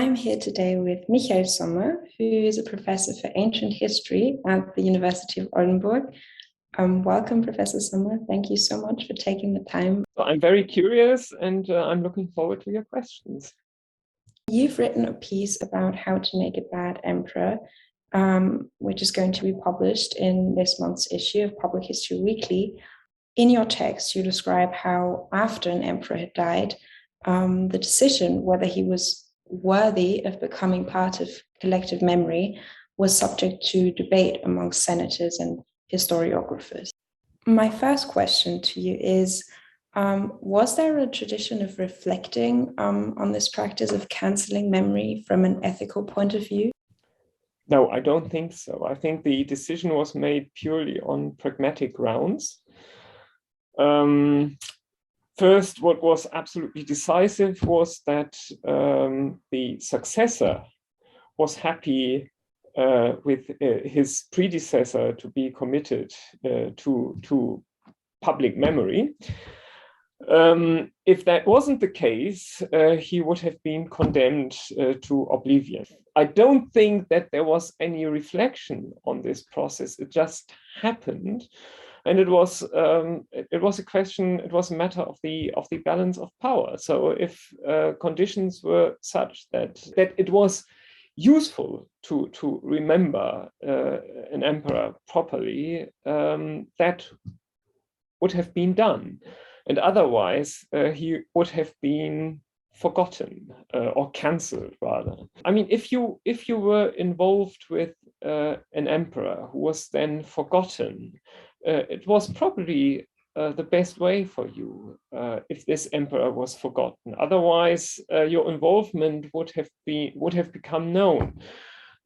I'm here today with Michael Sommer, who is a professor for ancient history at the University of Oldenburg. Welcome, Professor Sommer. Thank you so much for taking the time. I'm very curious and I'm looking forward to your questions. You've written a piece about how to make a bad emperor, which is going to be published in this month's issue of Public History Weekly. In your text, you describe how after an emperor had died, the decision whether he was worthy of becoming part of collective memory was subject to debate among senators and historiographers. My first question to you is, was there a tradition of reflecting on this practice of cancelling memory from an ethical point of view? No, I don't think so. I think the decision was made purely on pragmatic grounds. First, what was absolutely decisive was that the successor was happy with his predecessor to be committed to public memory. If that wasn't the case, he would have been condemned to oblivion. I don't think that there was any reflection on this process. It just happened. And it was a question, it was a matter of the balance of power. So if conditions were such that it was useful to remember an emperor properly, that would have been done. And otherwise, he would have been forgotten or cancelled, rather. I mean, if you were involved with an emperor who was then forgotten, it was probably the best way for you if this emperor was forgotten. Otherwise, your involvement would have become known.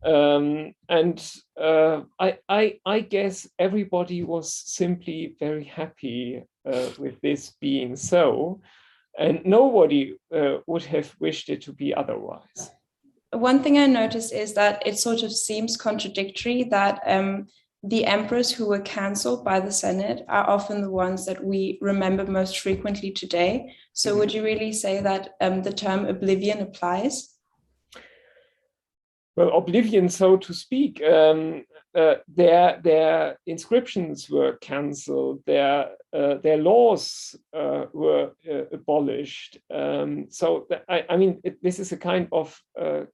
I guess everybody was simply very happy with this being so, and nobody would have wished it to be otherwise. One thing I noticed is that it sort of seems contradictory that the emperors who were cancelled by the Senate are often the ones that we remember most frequently today. So would you really say that the term oblivion applies? Well, oblivion, so to speak. Their inscriptions were cancelled, their laws were abolished. I mean, this is a kind of a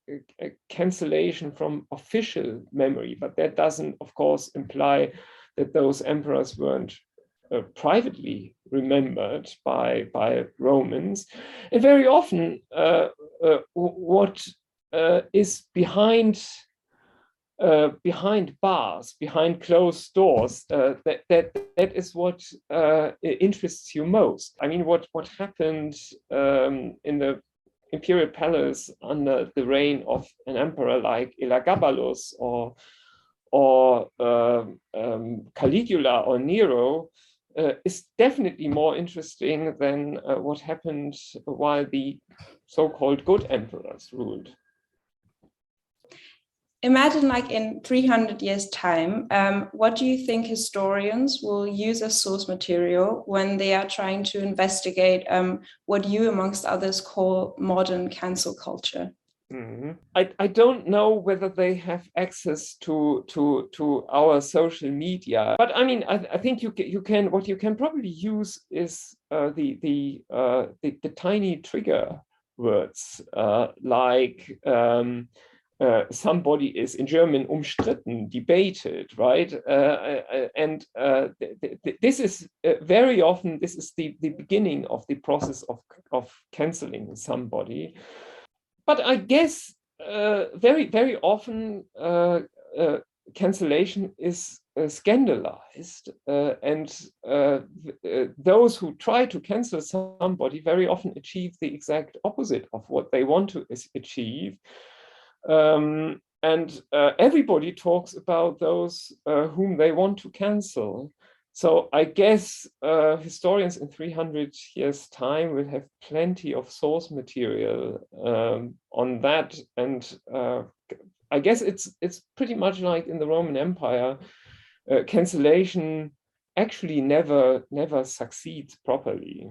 cancellation from official memory, but that doesn't, of course, imply that those emperors weren't privately remembered by Romans. And very often, what is behind bars, behind closed doors, that is what interests you most. I mean, what happened in the imperial palace under the reign of an emperor like Elagabalus or Caligula or Nero is definitely more interesting than what happened while the so-called good emperors ruled. Imagine, like, in 300 years' time, what do you think historians will use as source material when they are trying to investigate what you, amongst others, call modern cancel culture? Mm-hmm. I don't know whether they have access to our social media, but I mean, I think you can. What you can probably use is the tiny trigger words like. Somebody is, in German, umstritten, debated, right? This is very often, this is the beginning of the process of canceling somebody. But I guess very, very often cancellation is scandalized, and those who try to cancel somebody very often achieve the exact opposite of what they want to achieve. Everybody talks about those whom they want to cancel. So I guess historians in 300 years' time will have plenty of source material on that. And I guess it's pretty much like in the Roman Empire. Cancellation actually never succeeds properly.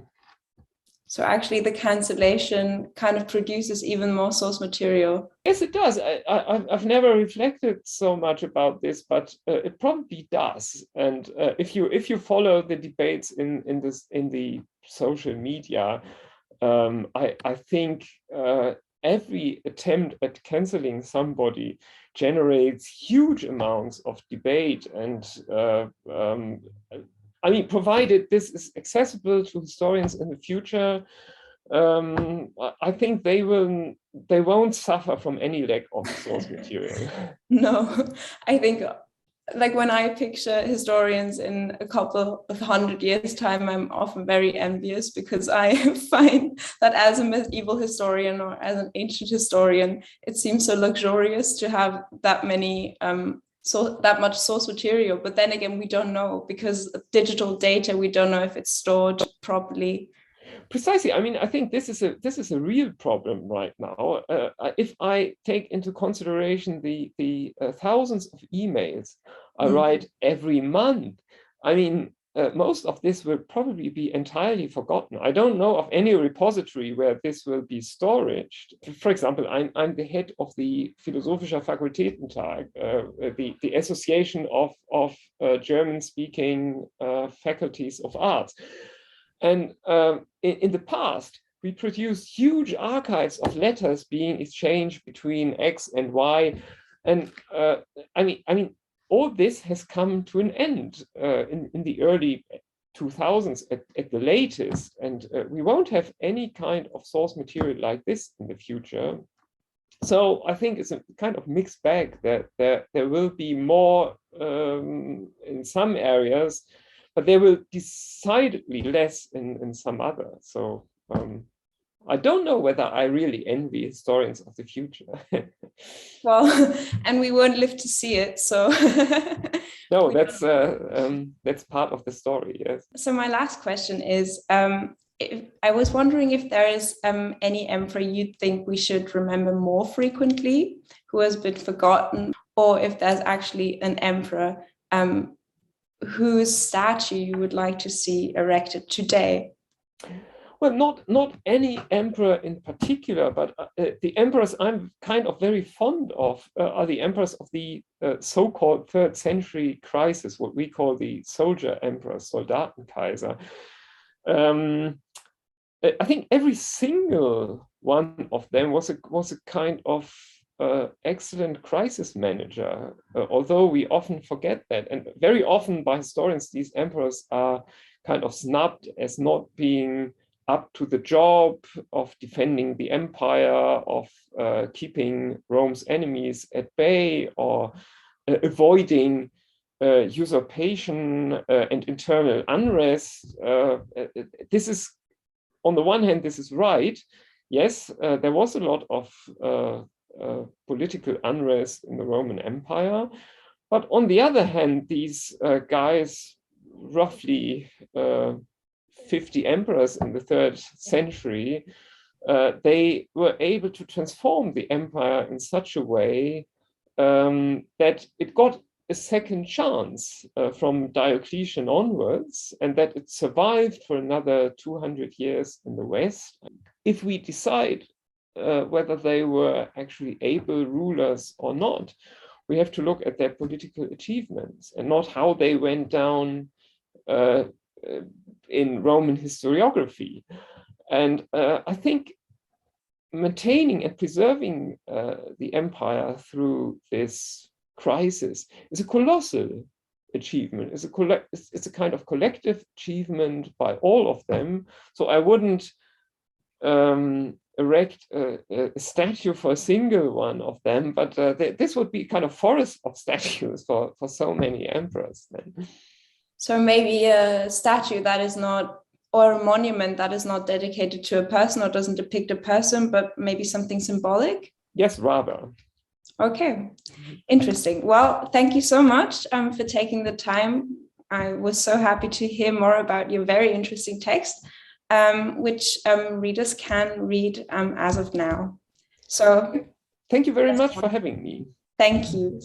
So actually the cancellation kind of produces even more source material. Yes, it does. I've never reflected so much about this, but it probably does. And if you follow the debates in the social media, I think every attempt at canceling somebody generates huge amounts of debate. And I mean, provided this is accessible to historians in the future, I think they won't suffer from any lack of source material. No, I think like when I picture historians in a couple of 100 years time, I'm often very envious, because I find that as a medieval historian or as an ancient historian, it seems so luxurious to have that many so that much source material. But then again, we don't know, because of digital data, we don't know if it's stored properly. Precisely. I mean, I think this is a real problem right now. If I take into consideration the thousands of emails I write every month, I mean, most of this will probably be entirely forgotten. I don't know of any repository where this will be stored. For example, I'm the head of the Philosophischer Fakultätentag, the association of German-speaking faculties of arts. And in the past, we produced huge archives of letters being exchanged between X and Y. And I mean, all this has come to an end in the early 2000s at the latest. And we won't have any kind of source material like this in the future. So I think it's a kind of mixed bag, that there will be more in some areas, but there will decidedly less in some other. So I don't know whether I really envy historians of the future. Well, and we won't live to see it, so. No, that's part of the story, yes. So my last question is, I was wondering if there is any emperor you think we should remember more frequently, who has been forgotten, or if there's actually an emperor whose statue you would like to see erected today. Well, not any emperor in particular, but the emperors I'm kind of very fond of are the emperors of the so-called 3rd century crisis, what we call the soldier emperors, Soldatenkaiser. I think every single one of them was a kind of excellent crisis manager, although we often forget that. And very often by historians, these emperors are kind of snubbed as not being up to the job of defending the empire, of keeping Rome's enemies at bay, or avoiding usurpation and internal unrest. This is, on the one hand, this is right. Yes, there was a lot of political unrest in the Roman Empire. But on the other hand, these guys, roughly 50 emperors in the 3rd century, they were able to transform the empire in such a way that it got a second chance from Diocletian onwards, and that it survived for another 200 years in the West. If we decide whether they were actually able rulers or not, we have to look at their political achievements and not how they went down in Roman historiography. And I think maintaining and preserving the empire through this crisis is a colossal achievement. It's a kind of collective achievement by all of them. So I wouldn't erect a statue for a single one of them, but this would be kind of forest of statues for so many emperors then. So maybe a statue that is not, or a monument that is not dedicated to a person or doesn't depict a person, but maybe something symbolic? Yes, rather. Okay, interesting. Well, thank you so much for taking the time. I was so happy to hear more about your very interesting text, which readers can read as of now. So thank you very much for having me. Thank you.